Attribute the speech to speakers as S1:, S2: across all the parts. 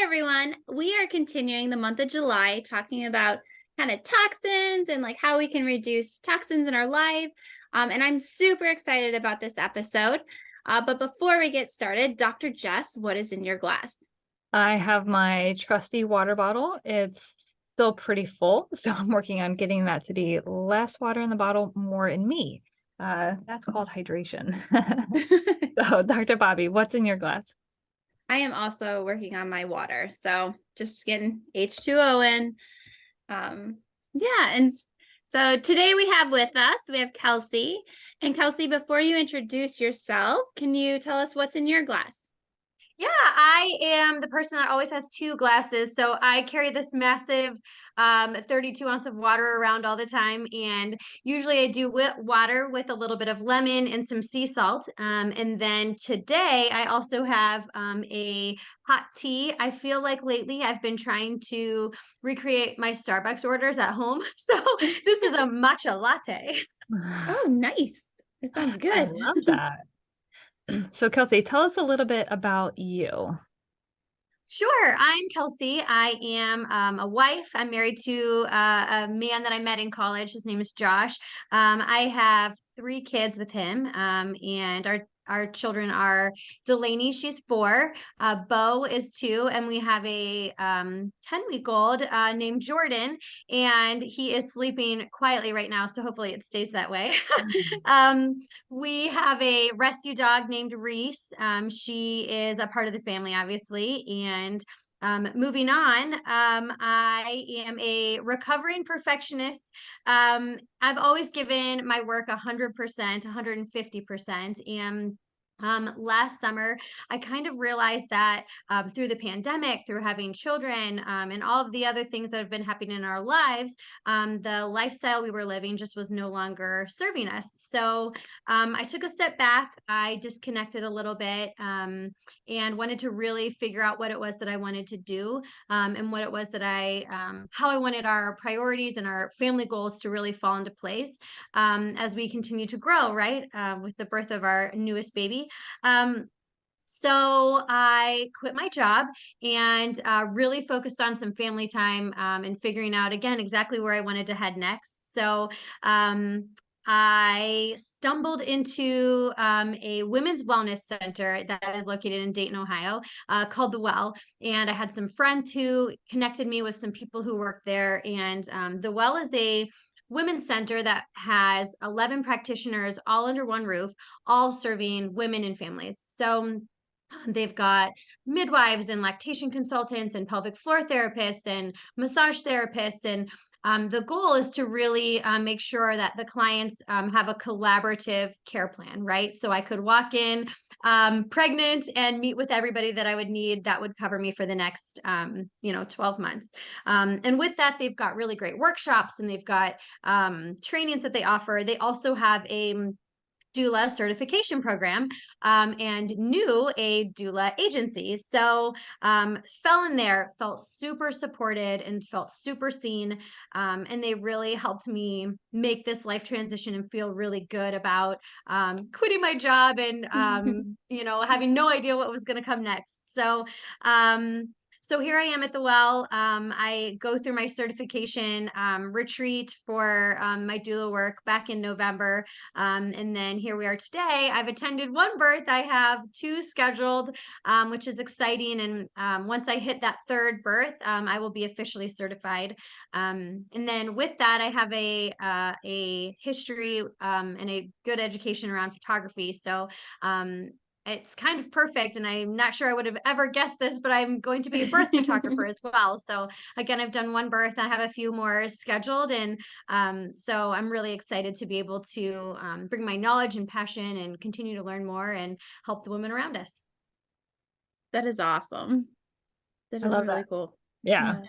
S1: everyone. We are continuing the month of July talking about kind of toxins and like how we can reduce toxins in our life. And I'm super excited about this episode. But before we get started, Dr. Jess, what is in your glass?
S2: I have my trusty water bottle. It's still pretty full, so I'm working on getting that to be less water in the bottle, more in me. That's called hydration. So, Dr. Bobby, what's in your glass?
S1: I am also working on my water. So just getting H2O in. Yeah. So today we have with us, we have Kelsie. And Kelsie, before you introduce yourself, can you tell us what's in your glass?
S3: Yeah, I am the person that always has two glasses. So I carry this massive 32 ounce of water around all the time. And usually I do water with a little bit of lemon and some sea salt. And then today I also have a hot tea. I feel like lately I've been trying to recreate my Starbucks orders at home. So this is a matcha latte.
S1: Oh, nice. That sounds
S2: I
S1: good.
S2: love that. So, Kelsey, tell us a little bit about you.
S3: Sure. I'm Kelsie. I am a wife. I'm married to a man that I met in college. His name is Josh. I have three kids with him, and our children are Delaney, she's 4, Bo is 2, and we have a 10-week-old named Jordan, and he is sleeping quietly right now, so hopefully it stays that way. um, we have a rescue dog named Reese. She is a part of the family, obviously. And moving on, I am a recovering perfectionist. I've always given my work 100%, 150%. And last summer, I kind of realized that through the pandemic, through having children, and all of the other things that have been happening in our lives, the lifestyle we were living just was no longer serving us. So I took a step back. I disconnected a little bit, and wanted to really figure out what it was that I wanted to do, and what it was that how I wanted our priorities and our family goals to really fall into place as we continue to grow, right? With the birth of our newest baby. So I quit my job and really focused on some family time, and figuring out again exactly where I wanted to head next. So I stumbled into a women's wellness center that is located in Dayton, Ohio, called The Well. And I had some friends who connected me with some people who work there. And The Well is a women's center that has 11 practitioners all under one roof, all serving women and families. So they've got midwives and lactation consultants and pelvic floor therapists and massage therapists. And the goal is to really make sure that the clients have a collaborative care plan, right? So I could walk in pregnant and meet with everybody that I would need that would cover me for the next, 12 months. And with that, they've got really great workshops and they've got trainings that they offer. They also have a doula certification program, and knew a doula agency. So fell in there, felt super supported and felt super seen. And they really helped me make this life transition and feel really good about quitting my job and, having no idea what was going to come next. So here I am at The Well. I go through my certification retreat for my doula work back in November. And then here we are today. I've attended one birth. I have 2 scheduled, which is exciting. And once I hit that 3rd birth, I will be officially certified. And then with that, I have a history and a good education around photography. So it's kind of perfect. And I'm not sure I would have ever guessed this, but I'm going to be a birth photographer as well. So again, I've done one birth. I have a few more scheduled. And so I'm really excited to be able to bring my knowledge and passion and continue to learn more and help the women around us.
S1: That is awesome. That
S2: I
S1: is
S2: love
S1: really
S2: that.
S1: cool.
S2: Yeah.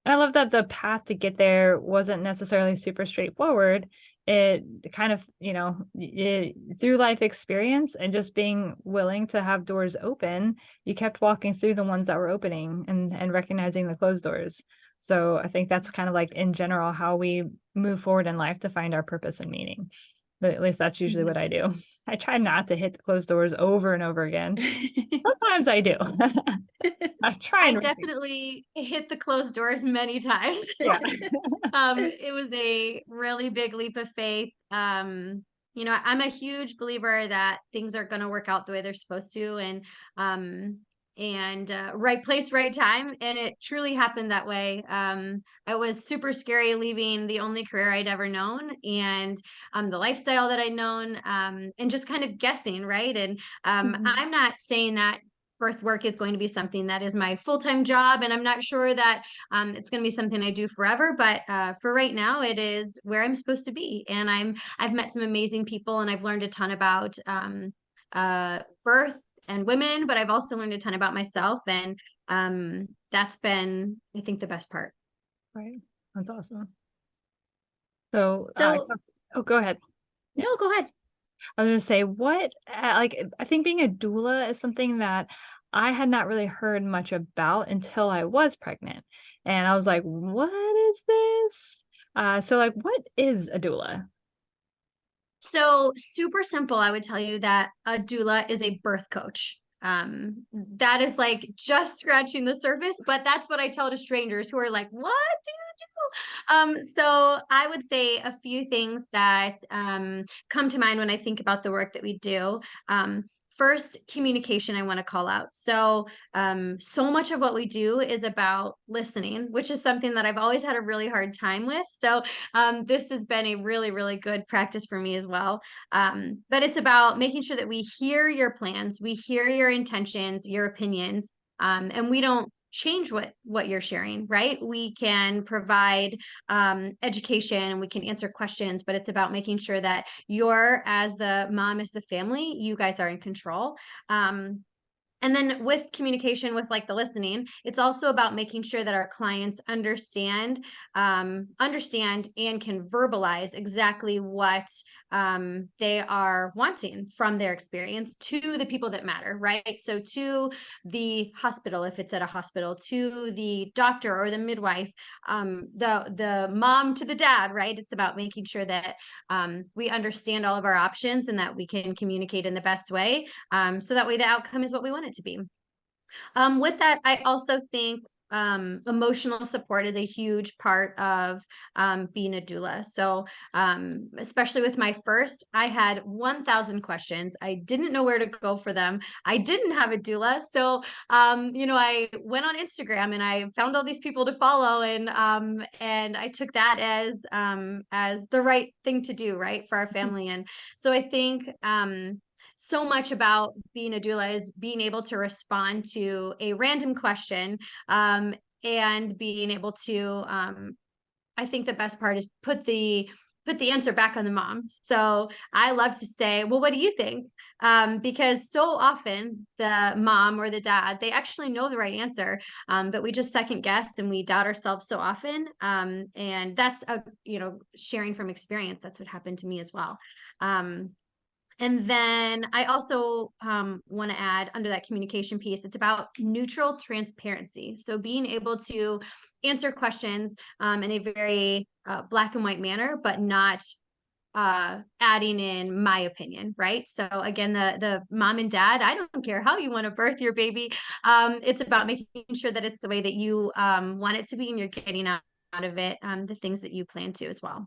S2: I love that the path to get there wasn't necessarily super straightforward. It kind of, through life experience and just being willing to have doors open, you kept walking through the ones that were opening and recognizing the closed doors. So I think that's kind of like in general how we move forward in life to find our purpose and meaning. But at least that's usually what I do. I try not to hit the closed doors over and over again. Sometimes I do. I try
S3: I
S2: and
S3: definitely hit the closed doors many times.
S2: yeah.
S3: It was a really big leap of faith. You know, I'm a huge believer that things are going to work out the way they're supposed to, and right place, right time, and it truly happened that way. It was super scary leaving the only career I'd ever known, and the lifestyle that I'd known, and just kind of guessing, right? And I'm not saying that birth work is going to be something that is my full-time job, and I'm not sure that it's going to be something I do forever, but for right now it is where I'm supposed to be. And I've met some amazing people, and I've learned a ton about birth and women, but I've also learned a ton about myself, and that's been, I think, the best part.
S2: Right. That's awesome. So,
S1: So,
S2: oh, go ahead.
S1: no, go ahead.
S2: I was gonna say, what, like, I think being a doula is something that I had not really heard much about until I was pregnant. And I was like, what is this? So like, what is a doula?
S3: So super simple, I would tell you that a doula is a birth coach. That is like just scratching the surface, but that's what I tell to strangers who are like, what do you do? So I would say a few things that come to mind when I think about the work that we do. First, communication, I want to call out. So, so much of what we do is about listening, which is something that I've always had a really hard time with. So, this has been a really, really good practice for me as well. But it's about making sure that we hear your plans, we hear your intentions, your opinions, and we don't change what you're sharing, right? We can provide education, and we can answer questions, but it's about making sure that you're, as the mom, as the family, you guys are in control. And then with communication, with like the listening, it's also about making sure that our clients understand and can verbalize exactly what they are wanting from their experience to the people that matter, right? So to the hospital, if it's at a hospital, to the doctor or the midwife, the mom to the dad, right? It's about making sure that we understand all of our options and that we can communicate in the best way, so that way the outcome is what we want it to be. With that, I also think emotional support is a huge part of being a doula. So, especially with my first, I had 1,000 questions. I didn't know where to go for them. I didn't have a doula. So, you know, I went on Instagram and I found all these people to follow, and I took that as the right thing to do, right, for our family. And so I think so much about being a doula is being able to respond to a random question, and being able to I think the best part is put the answer back on the mom. So I love to say, well, what do you think? Because so often the mom or the dad, they actually know the right answer, but we just second guess and we doubt ourselves so often. And that's sharing from experience. That's what happened to me as well. And then I also want to add, under that communication piece, it's about neutral transparency. So being able to answer questions in a very black and white manner, but not adding in my opinion, right? So again, the mom and dad, I don't care how you want to birth your baby. It's about making sure that it's the way that you want it to be, and you're getting out of it the things that you plan to as well.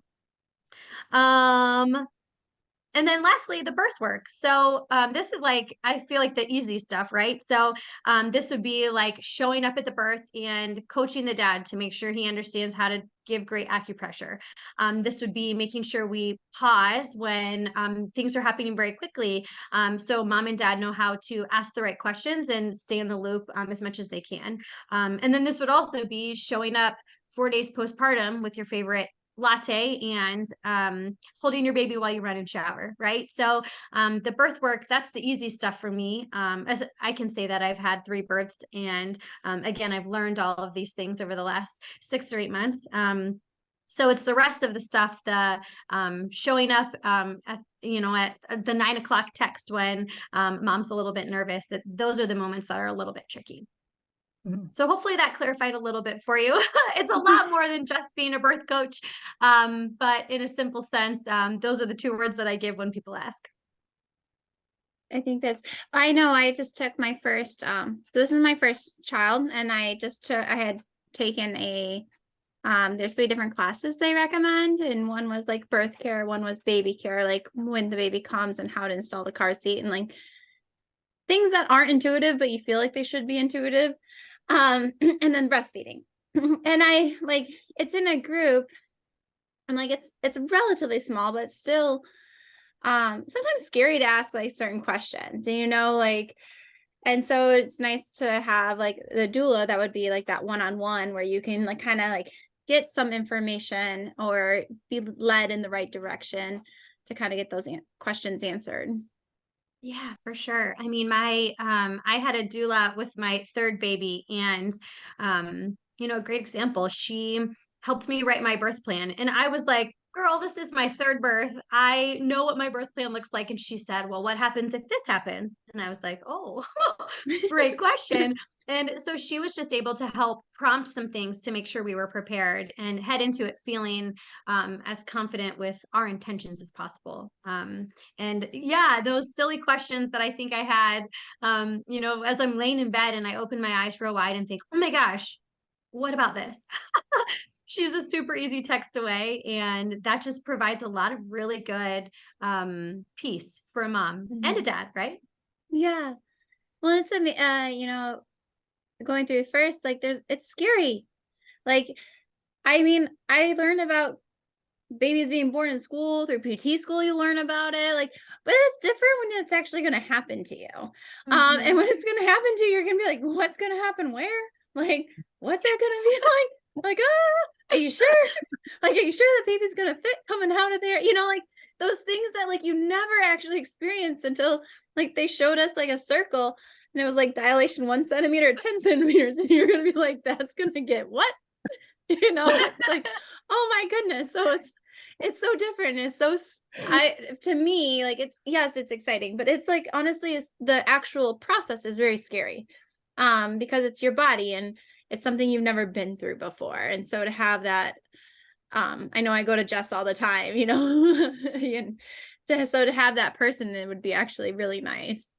S3: And then lastly, the birth work. So this is like, I feel like the easy stuff, right? So this would be like showing up at the birth and coaching the dad to make sure he understands how to give great acupressure. This would be making sure we pause when things are happening very quickly. So mom and dad know how to ask the right questions and stay in the loop as much as they can. And then this would also be showing up 4 days postpartum with your favorite latte and holding your baby while you run and shower, right? So the birth work, that's the easy stuff for me. As I can say that I've had 3 births, and again, I've learned all of these things over the last 6 or 8 months. So it's the rest of the stuff, the showing up at the 9 o'clock text when mom's a little bit nervous, that those are the moments that are a little bit tricky.
S2: Mhm.
S3: So hopefully that clarified a little bit for you. It's a lot more than just being a birth coach. But in a simple sense, those are the two words that I give when people ask.
S1: I think I know I just took my first, so this is my first child, and I had taken there's 3 different classes they recommend, and one was like birth care, one was baby care, like when the baby comes and how to install the car seat, and like things that aren't intuitive, but you feel like they should be intuitive. And then breastfeeding. And I like, it's in a group, and like it's relatively small, but still sometimes scary to ask like certain questions, and like, and so it's nice to have like the doula that would be like that one-on-one where you can like kind of like get some information or be led in the right direction to kind of get those questions answered.
S3: Yeah, for sure. I mean, I had a doula with my third baby, and a great example. She helped me write my birth plan, and I was like, "Girl, this is my third birth. I know what my birth plan looks like." And she said, "Well, what happens if this happens?" And I was like, "Oh, great question." And so she was just able to help prompt some things to make sure we were prepared and head into it feeling as confident with our intentions as possible. And yeah, those silly questions that I think I had, as I'm laying in bed and I open my eyes real wide and think, oh my gosh, what about this? She's a super easy text away. And that just provides a lot of really good peace for a mom and a
S1: Mhm.
S3: dad, right?
S1: Yeah. Well, going through first, like it's scary. Like, I mean, I learned about babies being born in school through PT school, you learn about it. Like, but it's different when it's actually going to happen to you. And
S3: Mhm.
S1: when it's going to happen to you, you're going to be like, what's going to happen where? Like, what's that going to be like? Like, are you sure? Like, are you sure the baby's going to fit coming out of there? Like those things that like you never actually experienced until like they showed us like a circle, and it was like dilation 1 centimeter, 10 centimeters. And you're going to be like, that's going to get what? It's like, oh my goodness. So it's so different. It's so to me, like, it's, yes, it's exciting, but it's like, honestly, the actual process is very scary, because it's your body and it's something you've never been through before. And so to have that, I know I go to Jess all the time, and to have that person, it would be actually really nice.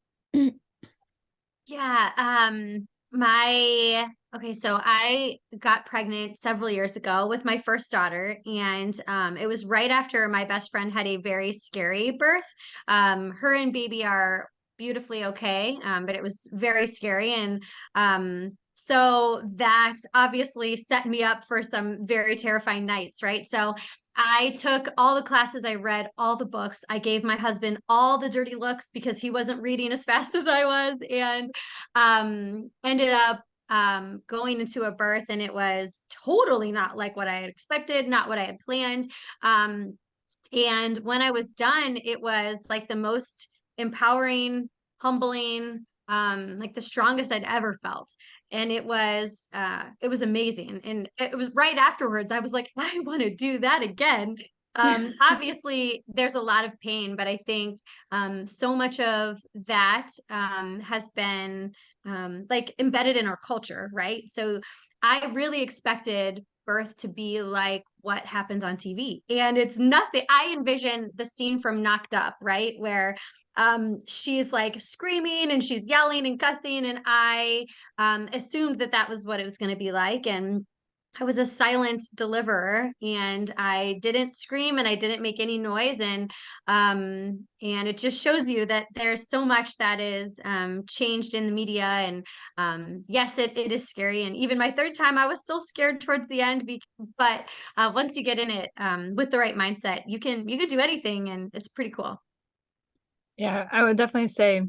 S3: Yeah, my okay, so I got pregnant several years ago with my first daughter, and it was right after my best friend had a very scary birth. Her and baby are beautifully okay, but it was very scary, and so that obviously set me up for some very terrifying nights, right? So I took all the classes, I read all the books. I gave my husband all the dirty looks because he wasn't reading as fast as I was, and ended up going into a birth, and it was totally not like what I had expected, not what I had planned. Um, and when I was done, it was like the most empowering, humbling, like the strongest I'd ever felt. And it was amazing. And it was right afterwards, I was like, I want to do that again. Obviously there's a lot of pain, but I think so much of that has been like embedded in our culture, right? So I really expected birth to be like what happens on TV. And it's nothing. I envision the scene from Knocked Up, right? Where she's like screaming and she's yelling and cussing. And I assumed that that was what it was going to be like. And I was a silent deliverer, and I didn't scream and I didn't make any noise. And it just shows you that there's so much that is changed in the media. And yes, it is scary. And even my third time, I was still scared towards the end. But once you get in it with the right mindset, you can do anything, and it's pretty cool.
S2: Yeah, I would definitely say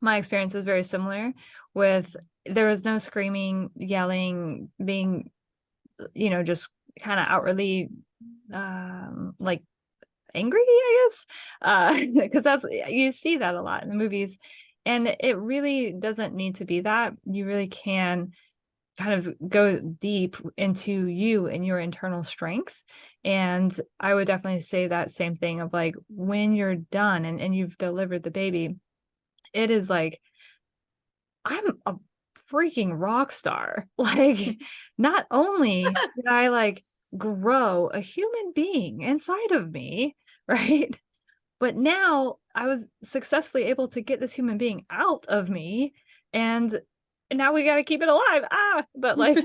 S2: my experience was very similar with there was no screaming, yelling, being, just kind of outwardly like angry, I guess. Because that's you see that a lot in the movies. And it really doesn't need to be that. You really can kind of go deep into you and your internal strength. And I would definitely say that same thing of like when you're done and you've delivered the baby, it is like I'm a freaking rock star. Like, not only did I like grow a human being inside of me, right? But now I was successfully able to get this human being out of me, and now we got to keep it alive. But like,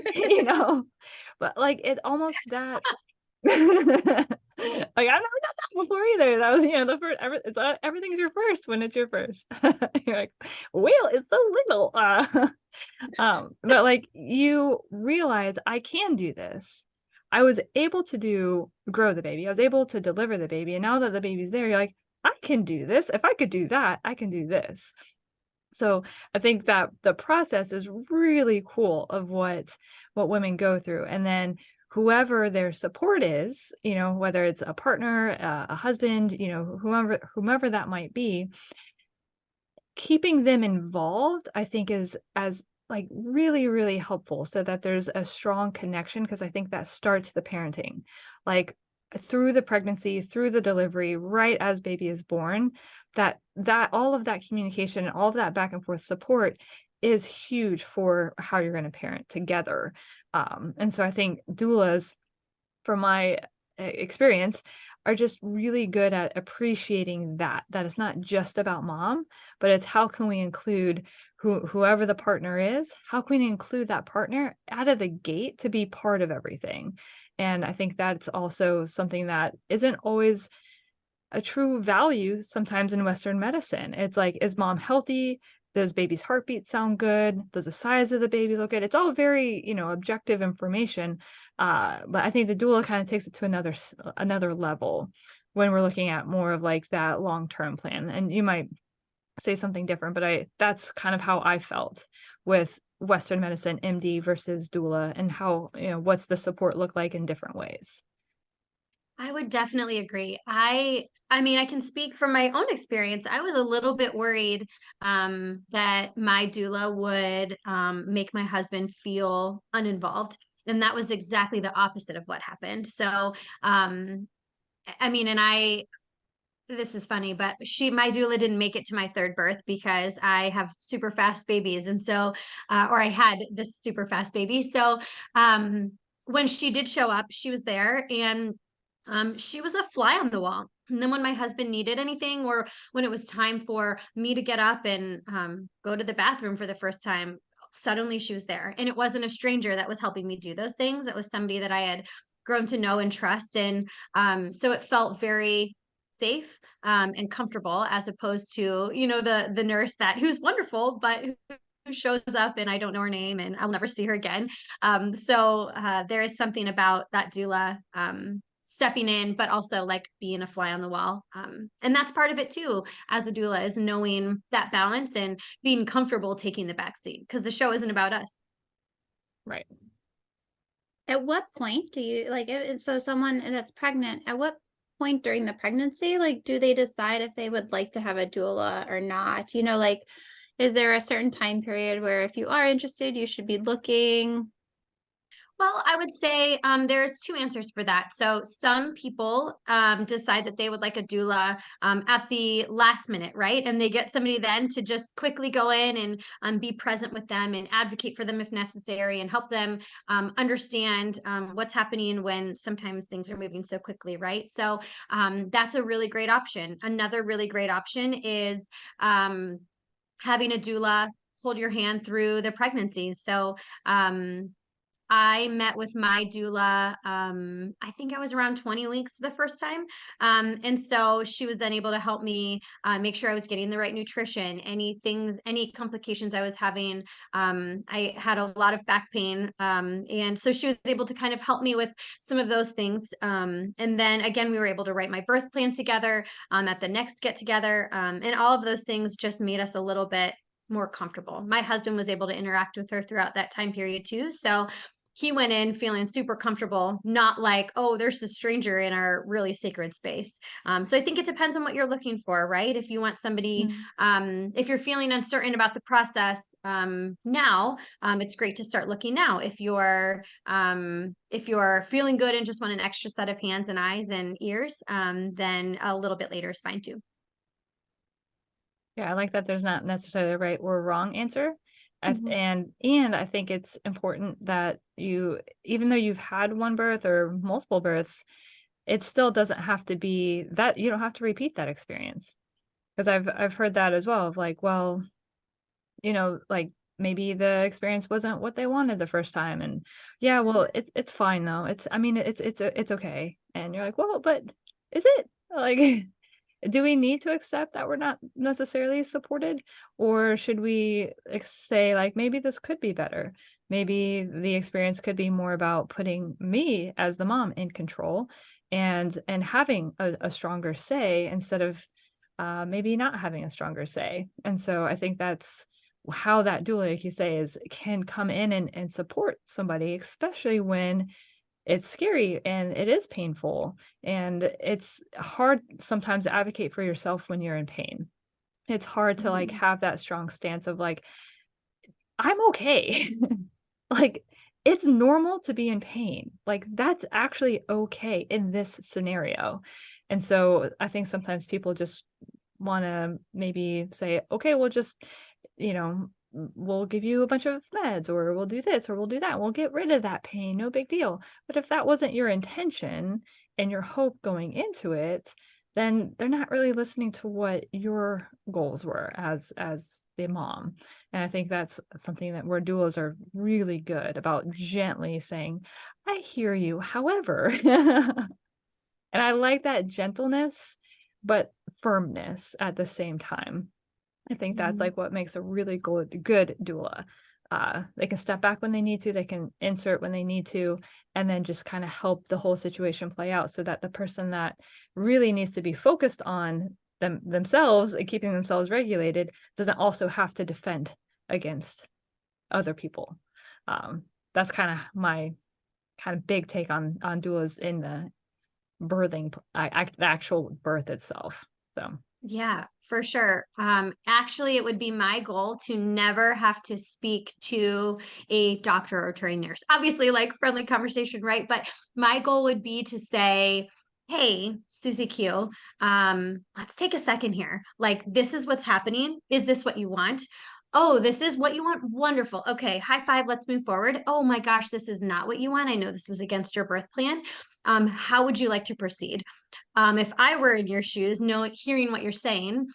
S2: but like it almost that like, I've never done that before either. That was, the first everything's your first when it's your first. You're like, well, it's so little. But like you realize I can do this. I was able to grow the baby. I was able to deliver the baby. And now that the baby's there, you're like, I can do this. If I could do that, I can do this. So I think that the process is really cool of what women go through. And then whoever their support is, whether it's a partner, a husband, whomever that might be, keeping them involved, I think is as like really, really helpful so that there's a strong connection, because I think that starts the parenting, like through the pregnancy, through the delivery, right as baby is born, that all of that communication and all of that back and forth support is huge for how you're going to parent together. And so I think doulas, from my experience, are just really good at appreciating that it's not just about mom, but it's how can we include whoever the partner is, how can we include that partner out of the gate to be part of everything. And I think that's also something that isn't always a true value sometimes in Western medicine. It's like, is mom healthy? Does baby's heartbeat sound good? Does the size of the baby look good? It's all very, objective information. But I think the doula kind of takes it to another level when we're looking at more of like that long-term plan. And you might say something different, but that's kind of how I felt with Western medicine, MD versus doula, and how, what's the support look like in different ways.
S3: I would definitely agree. I mean, I can speak from my own experience. I was a little bit worried that my doula would make my husband feel uninvolved. And that was exactly the opposite of what happened. So, I mean, this is funny, but my doula didn't make it to my third birth because I have super fast babies. And so, or I had this super fast baby. So, when she did show up, she was there, and she was a fly on the wall. And then when my husband needed anything, or when it was time for me to get up and go to the bathroom for the first time, suddenly she was there. And it wasn't a stranger that was helping me do those things. It was somebody that I had grown to know and trust. And so it felt very safe and comfortable, as opposed to, the nurse who's wonderful, but who shows up and I don't know her name and I'll never see her again. So there is something about that doula stepping in, but also like being a fly on the wall. And that's part of it too, as a doula, is knowing that balance and being comfortable taking the back seat, because the show isn't about us.
S2: Right.
S1: At what point do you so someone that's pregnant, at what point during the pregnancy, like, do they decide if they would like to have a doula or not? Is there a certain time period where if you are interested, you should be looking?
S3: Well, I would say there's two answers for that. So some people decide that they would like a doula at the last minute, right? And they get somebody then to just quickly go in and be present with them and advocate for them if necessary, and help them understand what's happening when sometimes things are moving so quickly, right? So that's a really great option. Another really great option is having a doula hold your hand through the pregnancy. So I met with my doula, I think I was around 20 weeks the first time. And so she was then able to help me make sure I was getting the right nutrition, any complications I was having. I had a lot of back pain. And so she was able to kind of help me with some of those things. And then again, we were able to write my birth plan together at the next get together. And all of those things just made us a little bit more comfortable. My husband was able to interact with her throughout that time period too. So he went in feeling super comfortable, not like, oh, there's a stranger in our really sacred space. So I think it depends on what you're looking for, right? If you want somebody, if you're feeling uncertain about the process now, it's great to start looking now. If you're feeling good and just want an extra set of hands and eyes and ears, then a little bit later is fine too.
S2: Yeah, I like that there's not necessarily a right or wrong answer. And I think it's important that you, even though you've had one birth or multiple births, it still doesn't have to be that you don't have to repeat that experience. Because I've heard that as well of like, well, like maybe the experience wasn't what they wanted the first time, and yeah, well, it's fine though. I mean, it's okay. And you're like, well, but is it like do we need to accept that we're not necessarily supported, or should we say like maybe this could be better? Maybe the experience could be more about putting me as the mom in control and having a stronger say instead of maybe not having a stronger say. And so I think that's how that doula, like you say, is can come in and support somebody, especially when it's scary and it is painful, and it's hard sometimes to advocate for yourself when you're in pain. It's hard to like have that strong stance of like, I'm okay. Like, it's normal to be in pain. Like, that's actually okay in this scenario. And so I think sometimes people just want to maybe say, okay, we'll just, we'll give you a bunch of meds, or we'll do this, or we'll do that. We'll get rid of that pain. No big deal. But if that wasn't your intention and your hope going into it, then they're not really listening to what your goals were as the mom. And I think that's something that where doulas are really good about gently saying, I hear you. However, and I like that gentleness, but firmness at the same time. I think that's like what makes a really good doula. They can step back when they need to, they can insert when they need to, and then just kind of help the whole situation play out so that the person that really needs to be focused on themselves and keeping themselves regulated doesn't also have to defend against other people. That's kind of my kind of big take on doulas in the birthing, the actual birth itself. So
S3: Yeah, for sure. Actually, it would be my goal to never have to speak to a doctor or trained nurse. Obviously, like friendly conversation, right? But my goal would be to say, hey, Susie Q, let's take a second here. Like, this is what's happening. Is this what you want? Oh, this is what you want. Wonderful. Okay, high five. Let's move forward. Oh my gosh, this is not what you want. I know this was against your birth plan. How would you like to proceed? If I were in your shoes, hearing what you're saying,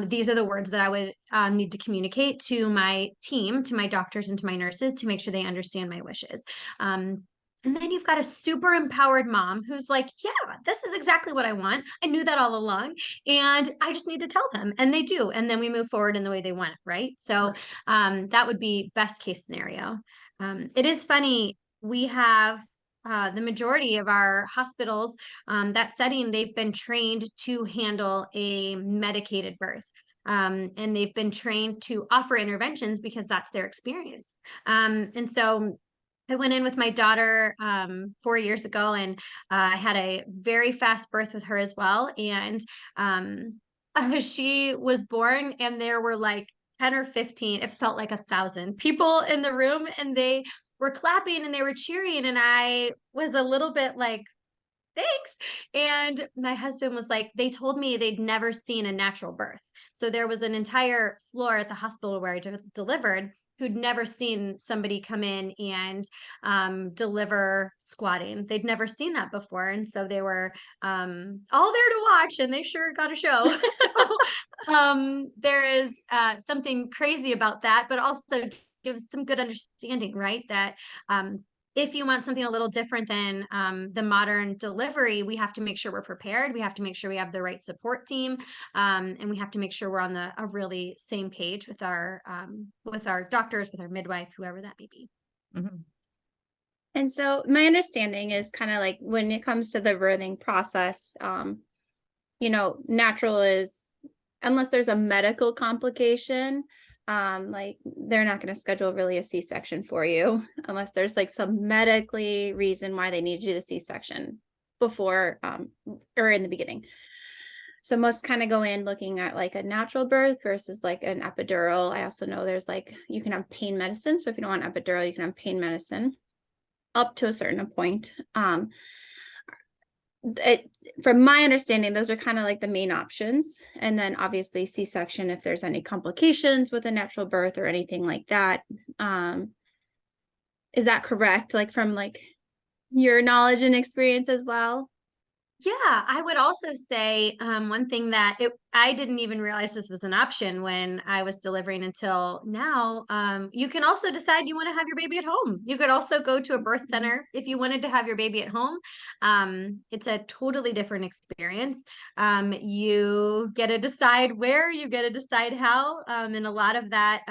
S3: these are the words that I would need to communicate to my team, to my doctors and to my nurses to make sure they understand my wishes. And then you've got a super empowered mom who's like, yeah, this is exactly what I want. I knew that all along. And I just need to tell them. And they do. And then we move forward in the way they want it. Right. So that would be best case scenario. It is funny. We have the majority of our hospitals, that setting, they've been trained to handle a medicated birth. And they've been trained to offer interventions because that's their experience. And so I went in with my daughter 4 years ago, and I had a very fast birth with her as well. And she was born, and there were like 10 or 15, it felt like 1,000 people in the room, and they were clapping and they were cheering. And I was a little bit like, thanks. And my husband was like, they told me they'd never seen a natural birth. So there was an entire floor at the hospital where I delivered who'd never seen somebody come in and deliver squatting. They'd never seen that before. And so they were all there to watch, and they sure got a show. So there is something crazy about that, but also gives some good understanding, right? That if you want something a little different than the modern delivery, we have to make sure we're prepared. We have to make sure we have the right support team, and we have to make sure we're on a really same page with our doctors, with our midwife, whoever that may be.
S2: mm-hmm.
S1: And so my understanding is kind of like when it comes to the birthing process, natural is, unless there's a medical complication, like they're not going to schedule really a C-section for you unless there's like some medically reason why they need to do the C-section before or in the beginning. So most kind of go in looking at like a natural birth versus like an epidural. I also know there's like, you can have pain medicine. So if you don't want epidural, you can have pain medicine up to a certain point. from my understanding, those are kind of like the main options. And then obviously C-section, if there's any complications with a natural birth or anything like that. Is that correct? Like from like your knowledge and experience as well?
S3: Yeah, I would also say one thing that I didn't even realize this was an option when I was delivering until now. You can also decide you want to have your baby at home. You could also go to a birth center if you wanted to have your baby at home. It's a totally different experience. You get to decide where, you get to decide how, and a lot of that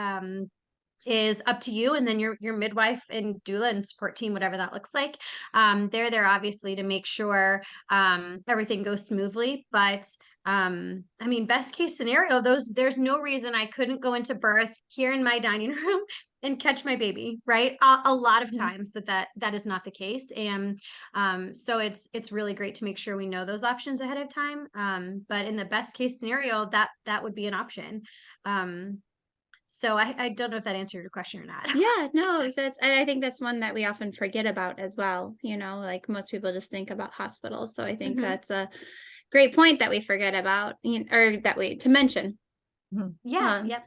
S3: is up to you, and then your midwife and doula and support team, whatever that looks like, they're there obviously to make sure everything goes smoothly. But I mean, best case scenario, there's no reason I couldn't go into birth here in my dining room and catch my baby, right? A lot of times that is not the case. And so it's really great to make sure we know those options ahead of time. But in the best case scenario, that would be an option. So I don't know if that answered your question or not.
S1: Yeah, no, I think that's one that we often forget about as well. Like most people just think about hospitals. So I think that's a great point that we forget about, or to mention.
S3: Yeah. Yep.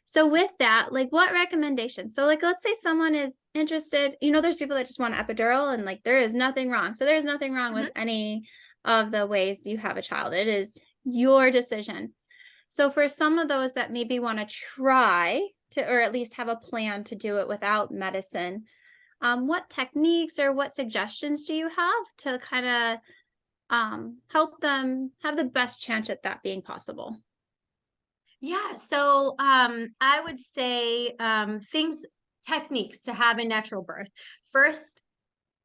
S1: So with that, like what recommendations? So like, let's say someone is interested, there's people that just want an epidural and like, there is nothing wrong. So there's nothing wrong with any of the ways you have a child. It is your decision. So for some of those that maybe want to try to, or at least have a plan to do it without medicine, what techniques or what suggestions do you have to kind of help them have the best chance at that being possible?
S3: Yeah. So I would say techniques to have a natural birth. First,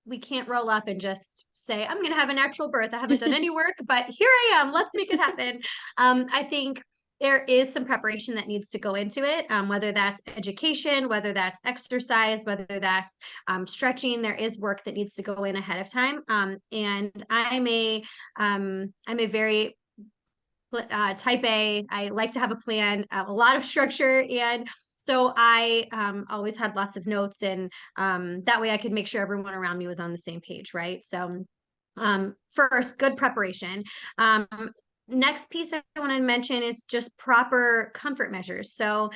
S3: we can't roll up and just say, I'm going to have a natural birth. I haven't done any work, but here I am. Let's make it happen. I think there is some preparation that needs to go into it, whether that's education, whether that's exercise, whether that's stretching. There is work that needs to go in ahead of time. And I'm a very type A. I like to have a plan, a lot of structure. And so I always had lots of notes, and that way I could make sure everyone around me was on the same page, right? So first, good preparation. Next piece I want to mention is just proper comfort measures. So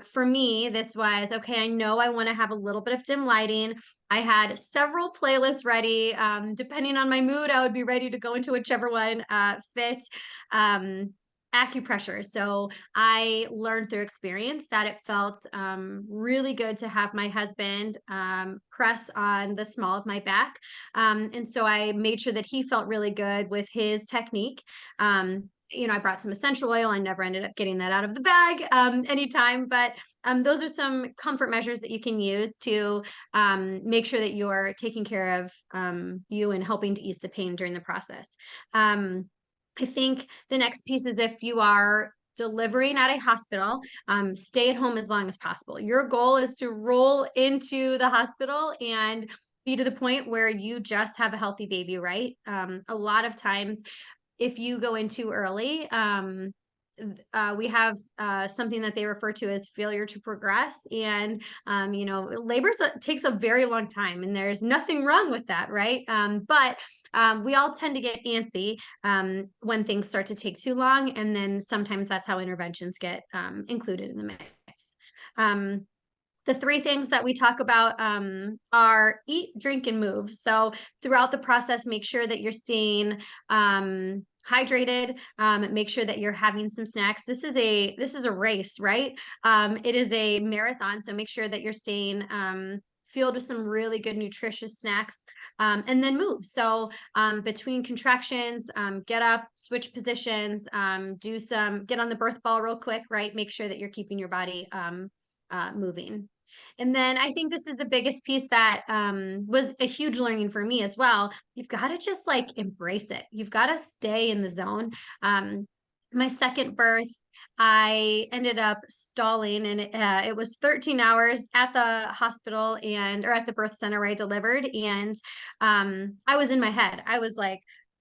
S3: for me, this was, okay, I know I want to have a little bit of dim lighting. I had several playlists ready. Depending on my mood, I would be ready to go into whichever one fit. Acupressure. So I learned through experience that it felt really good to have my husband press on the small of my back. And so I made sure that he felt really good with his technique. I brought some essential oil. I never ended up getting that out of the bag anytime, but those are some comfort measures that you can use to make sure that you're taking care of you and helping to ease the pain during the process. I think the next piece is, if you are delivering at a hospital, stay at home as long as possible. Your goal is to roll into the hospital and be to the point where you just have a healthy baby, right? A lot of times, if you go in too early, we have something that they refer to as failure to progress. And, labor takes a very long time, and there's nothing wrong with that, right? But we all tend to get antsy when things start to take too long. And then sometimes that's how interventions get included in the mix. The three things that we talk about are eat, drink, and move. So throughout the process, make sure that you're staying hydrated. Make sure that you're having some snacks. This is a race, right? It is a marathon. So make sure that you're staying fueled with some really good nutritious snacks, and then move. So between contractions, get up, switch positions, get on the birth ball real quick, right? Make sure that you're keeping your body moving. And then I think this is the biggest piece that was a huge learning for me as well. You've got to just like embrace it. You've got to stay in the zone. My second birth, I ended up stalling, and it was 13 hours at the hospital or at the birth center where I delivered. And I was in my head. I was like,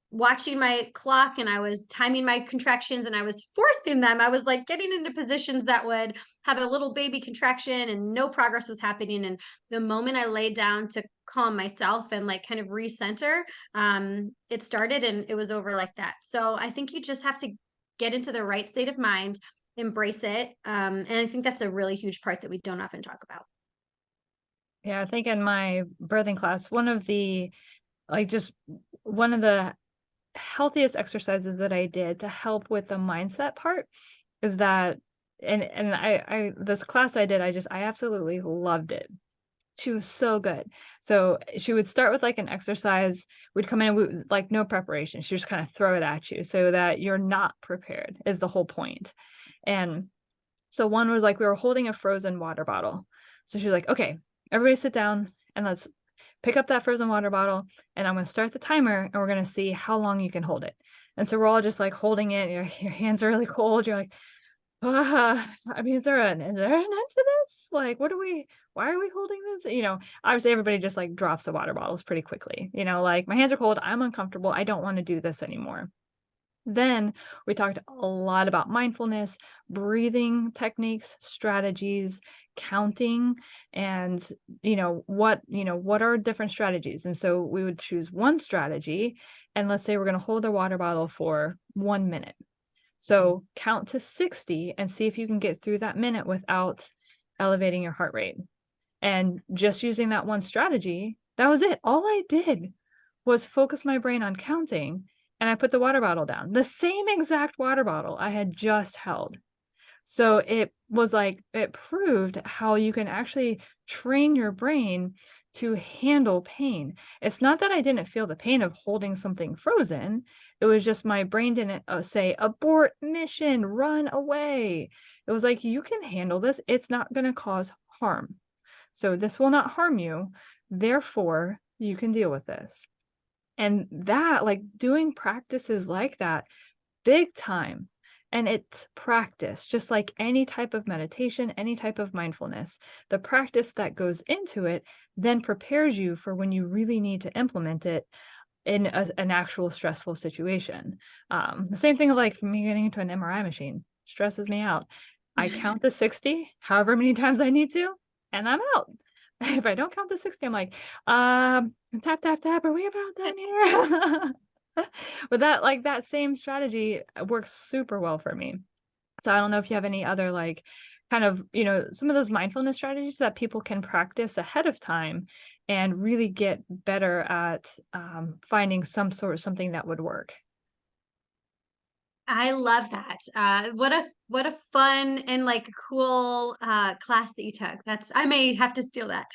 S3: watching my clock and I was timing my contractions and I was forcing them. I was like getting into positions that would have a little baby contraction and no progress was happening. And the moment I laid down to calm myself and like kind of recenter, it started and it was over like that. So I think you just have to get into the right state of mind, embrace it. And I think that's a really huge part that we don't often talk about.
S2: Yeah, I think in my birthing class, just one of the healthiest exercises that I did to help with the mindset part is that, and I this class I did, I absolutely loved it. She was so good. So she would start with like an exercise. We'd come in with like no preparation. She just kind of throw it at you so that you're not prepared is the whole point. And so one was like we were holding a frozen water bottle. So she's like, okay, everybody sit down and let's pick up that frozen water bottle. And I'm going to start the timer and we're going to see how long you can hold it. And so we're all just like holding it. Your hands are really cold. You're like, I mean, is there an end to this? Like, why are we holding this? Obviously everybody just like drops the water bottles pretty quickly. Like my hands are cold. I'm uncomfortable. I don't want to do this anymore. Then we talked a lot about mindfulness, breathing techniques, strategies, counting, and what are different strategies. And so we would choose one strategy, and let's say we're going to hold the water bottle for 1 minute. So count to 60 and see if you can get through that minute without elevating your heart rate. And just using that one strategy, that was it. All I did was focus my brain on counting, and I put the water bottle down, the same exact water bottle I had just held. So it was like, it proved how you can actually train your brain to handle pain. It's not that I didn't feel the pain of holding something frozen. It was just my brain didn't say, abort mission, run away. It was like, you can handle this. It's not going to cause harm. So this will not harm you. Therefore, you can deal with this. And that, like doing practices like that, big time. And it's practice, just like any type of meditation, any type of mindfulness. The practice that goes into it then prepares you for when you really need to implement it in an actual stressful situation. The same thing of like me getting into an MRI machine stresses me out. I count the 60, however many times I need to, and I'm out. If I don't count the 60, I'm like, tap, tap, tap, are we about done here? But that same strategy works super well for me. So I don't know if you have any other like kind of, some of those mindfulness strategies that people can practice ahead of time and really get better at finding something that would work.
S3: I love that. What a fun and like cool class that you took. I may have to steal that.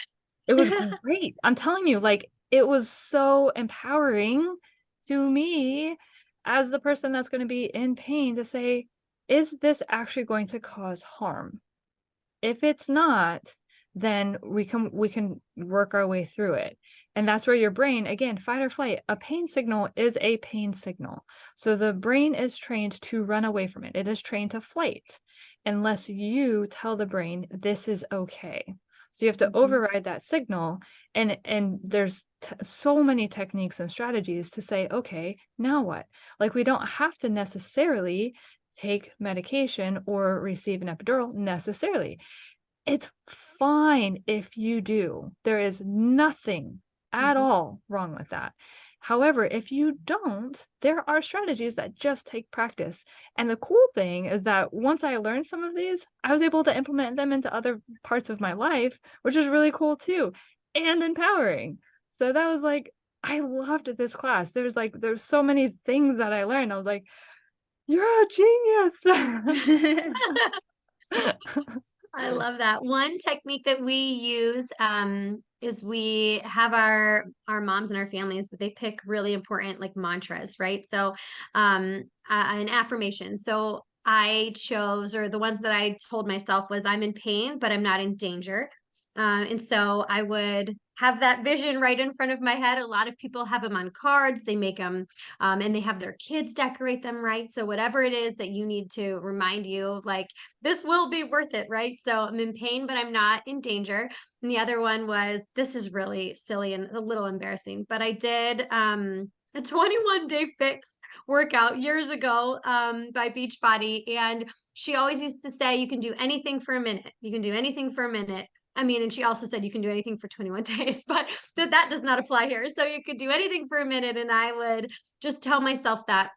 S2: It was great. I'm telling you, like it was so empowering to me as the person that's going to be in pain to say, is this actually going to cause harm? If it's not, then we can work our way through it. And that's where your brain, again, fight or flight, a pain signal is a pain signal. So the brain is trained to run away from it. It is trained to flight unless you tell the brain this is okay. So you have to override that signal. And there's so many techniques and strategies to say, okay, now what? Like we don't have to necessarily take medication or receive an epidural necessarily. It's fine if you do. There is nothing at all wrong with that. However, if you don't, there are strategies that just take practice. And the cool thing is that once I learned some of these, I was able to implement them into other parts of my life, which is really cool too, and empowering. So that was like, I loved this class. There's so many things that I learned. I was like, you're a genius.
S3: I love that. One technique that we use is we have our moms and our families, but they pick really important like mantras, right? So an affirmation. So I chose, or the ones that I told myself was, I'm in pain, but I'm not in danger. And so I would have that vision right in front of my head. A lot of people have them on cards, they make them, and they have their kids decorate them, right? So whatever it is that you need to remind you, like, this will be worth it, right? So I'm in pain, but I'm not in danger. And the other one was, this is really silly and a little embarrassing, but I did a 21-day fix workout years ago by Beachbody. And she always used to say, you can do anything for a minute. You can do anything for a minute. I mean, and she also said you can do anything for 21 days, but that does not apply here. So you could do anything for a minute. And I would just tell myself that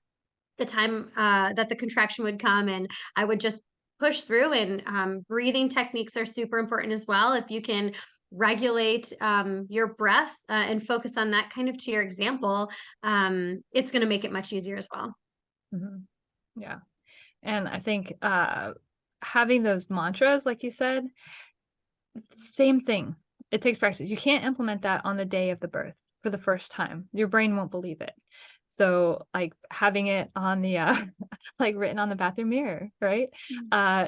S3: the time that the contraction would come, and I would just push through. And breathing techniques are super important as well. If you can regulate your breath and focus on that kind of to your example, it's going to make it much easier as well.
S2: Mhm. Yeah. And I think having those mantras, like you said, same thing. It takes practice. You can't implement that on the day of the birth for the first time. Your brain won't believe it. So like having it on the like written on the bathroom mirror, right?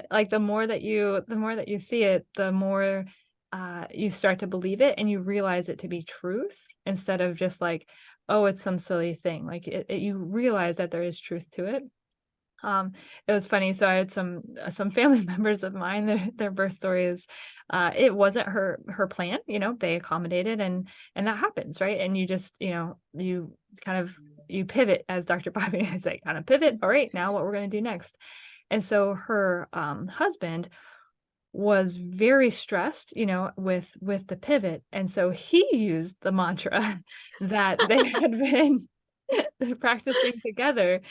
S2: Like the more that you see it, the more you start to believe it and you realize it to be truth instead of just like, oh, it's some silly thing. Like you realize that there is truth to it. It was funny. So I had some family members of mine, their birth story is, it wasn't her plan, they accommodated and that happens, right? And you just, you kind of, you pivot, as Dr. Bobby would say, kind of pivot. All right, now what we're going to do next. And so her husband was very stressed, with the pivot. And so he used the mantra that they had been practicing together,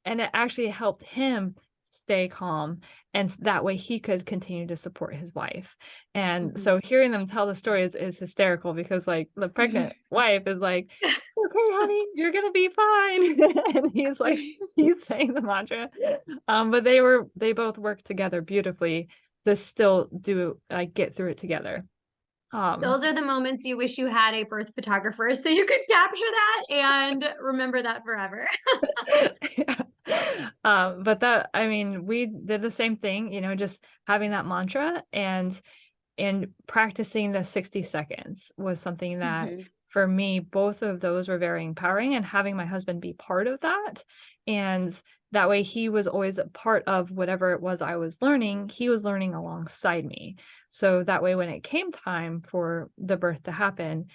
S2: and it actually helped him stay calm, and that way he could continue to support his wife. And so hearing them tell the story is hysterical, because like the pregnant wife is like, okay, honey, you're gonna be fine. And he's like, he's saying the mantra. But they both worked together beautifully to still get through it together.
S3: Those are the moments you wish you had a birth photographer so you could capture that and remember that forever.
S2: Yeah. But that, I mean, we did the same thing, just having that mantra and practicing the 60 seconds was something that for me, both of those were very empowering, and having my husband be part of that. And that way he was always a part of whatever it was I was learning, he was learning alongside me. So that way, when it came time for the birth to happen,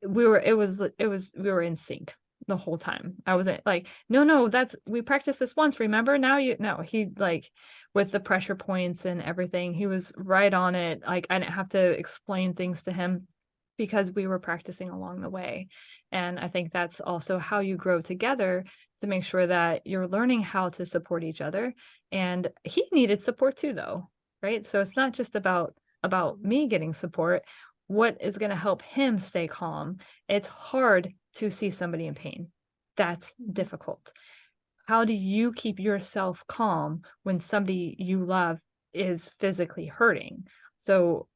S2: we were in sync the whole time. I wasn't like, no, we practiced this once, remember? Now he like, with the pressure points and everything, he was right on it. Like I didn't have to explain things to him because we were practicing along the way. And I think that's also how you grow together, to make sure that you're learning how to support each other. And he needed support too, though, right? So it's not just about me getting support. What is going to help him stay calm? It's hard to see somebody in pain. That's difficult. How do you keep yourself calm when somebody you love is physically hurting? So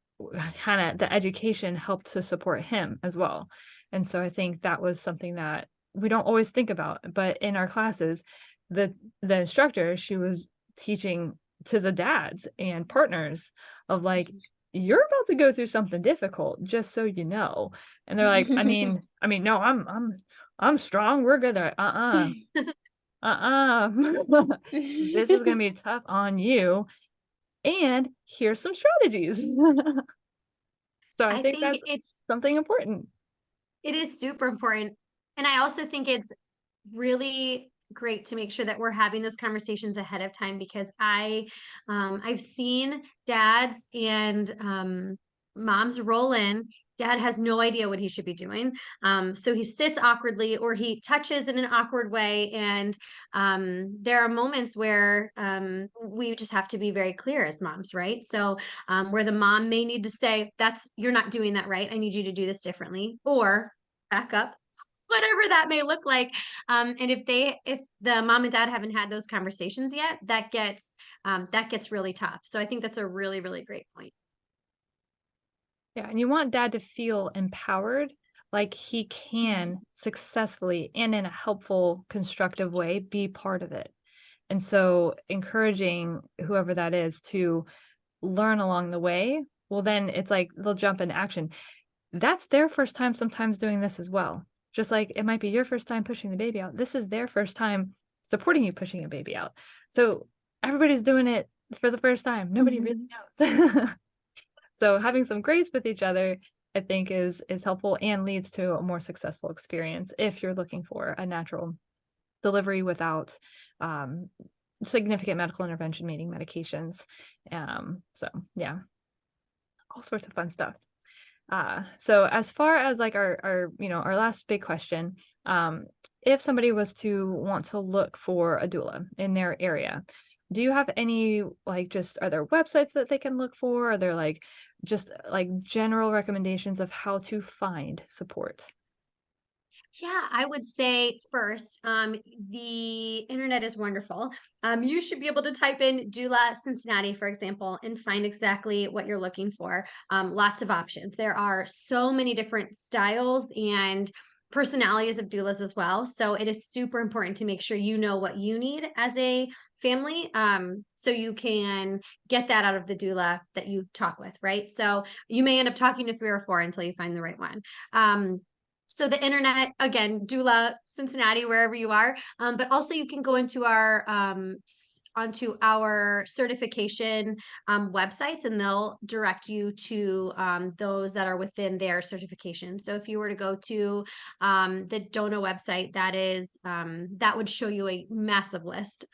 S2: kind of the education helped to support him as well. And so I think that was something that we don't always think about, but in our classes, the instructor, she was teaching to the dads and partners of like, you're about to go through something difficult, just so you know. And they're like, I mean, no, I'm strong. We're good at this is gonna be tough on you. And here's some strategies. So I think that's
S3: it's
S2: something important.
S3: It is super important. And I also think it's really great to make sure that we're having those conversations ahead of time, because I've seen dads and moms roll in. Dad has no idea what he should be doing. So he sits awkwardly, or he touches in an awkward way. And there are moments where we just have to be very clear as moms, right? So where the mom may need to say, you're not doing that right. I need you to do this differently, or back up, whatever that may look like. And if the mom and dad haven't had those conversations yet, that gets really tough. So I think that's a really, really great point.
S2: Yeah, and you want dad to feel empowered, like he can successfully and in a helpful, constructive way be part of it. And so encouraging whoever that is to learn along the way, well, then it's like they'll jump into action. That's their first time sometimes doing this as well. Just like it might be your first time pushing the baby out. This is their first time supporting you pushing a baby out. So everybody's doing it for the first time. Nobody really knows. So having some grace with each other I think is helpful and leads to a more successful experience if you're looking for a natural delivery without um, significant medical intervention, meaning medications. So yeah, all sorts of fun stuff. So as far as like our our last big question, if somebody was to want to look for a doula in their area, do you have any like just are there websites that they can look for? Are there like just like general recommendations of how to find support?
S3: Yeah, I would say first, the internet is wonderful. You should be able to type in doula Cincinnati, for example, and find exactly what you're looking for. Lots of options. There are so many different styles and personalities of doulas as well. So it is super important to make sure you know what you need as a family, so you can get that out of the doula that you talk with, right? So you may end up talking to 3 or 4 until you find the right one. So the internet, again, doula Cincinnati, wherever you are, but also you can go into our onto our certification websites, and they'll direct you to those that are within their certification. So if you were to go to the DONA website, that is that would show you a massive list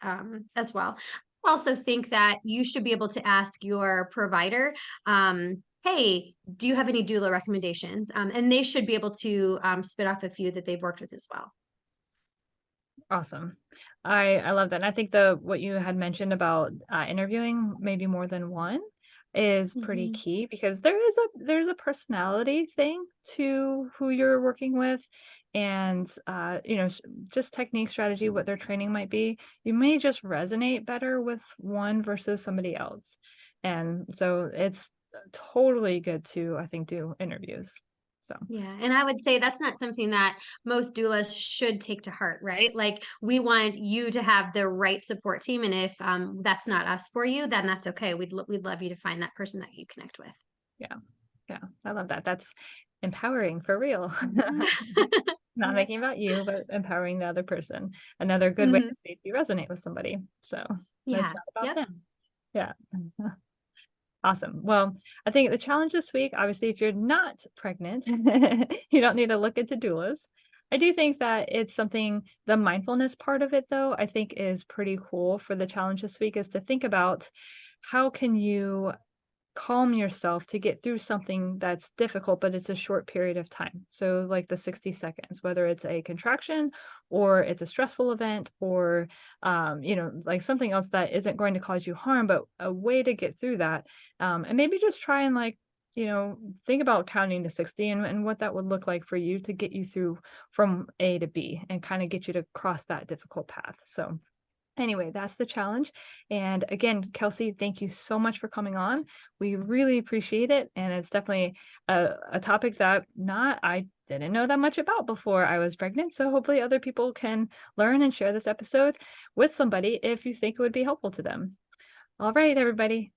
S3: as well. I also think that you should be able to ask your provider, hey, do you have any doula recommendations? And they should be able to spit off a few that they've worked with as well.
S2: Awesome. I love that. And I think the what you had mentioned about interviewing maybe more than one is pretty
S3: Mhm.
S2: key because there's a personality thing to who you're working with and just technique strategy what their training might be. You may just resonate better with one versus somebody else. And so it's totally good to I think do interviews. So
S3: Yeah, and I would say that's not something that most doulas should take to heart, right? Like we want you to have the right support team, and if that's not us for you, then that's okay. We'd love you to find that person that you connect with.
S2: yeah. Yeah, I love that. That's empowering for real.
S3: Mhm.
S2: Not
S3: Yeah.
S2: making about you, but empowering the other person. Another good way
S3: Mhm.
S2: to see if you resonate with somebody. So it's
S3: Yeah.
S2: not about
S3: Yep.
S2: them. Yeah. Awesome. Well, I think the challenge this week, obviously, if you're not pregnant, you don't need to look into doulas. I do think that it's something, the mindfulness part of it, though, I think is pretty cool for the challenge this week is to think about how can you calm yourself to get through something that's difficult, but it's a short period of time. So, like the 60 seconds, whether it's a contraction or it's a stressful event or, like something else that isn't going to cause you harm, but a way to get through that. And maybe just try and, like, think about counting to 60 and what that would look like for you to get you through from A to B and kind of get you to cross that difficult path. So, anyway, that's the challenge. And again, Kelsie, thank you so much for coming on. We really appreciate it. And it's definitely a topic that I didn't know that much about before I was pregnant. So hopefully other people can learn and share this episode with somebody if you think it would be helpful to them. All right, everybody.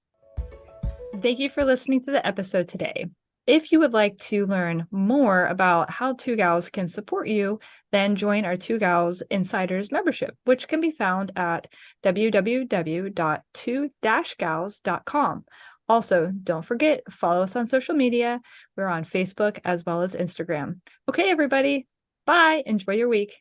S2: Thank you for listening to the episode today. If you would like to learn more about how Two Gals can support you, then join our Two Gals Insiders membership, which can be found at www.2-gals.com. Also, don't forget, follow us on social media. We're on Facebook as well as Instagram. Okay, everybody. Bye. Enjoy your week.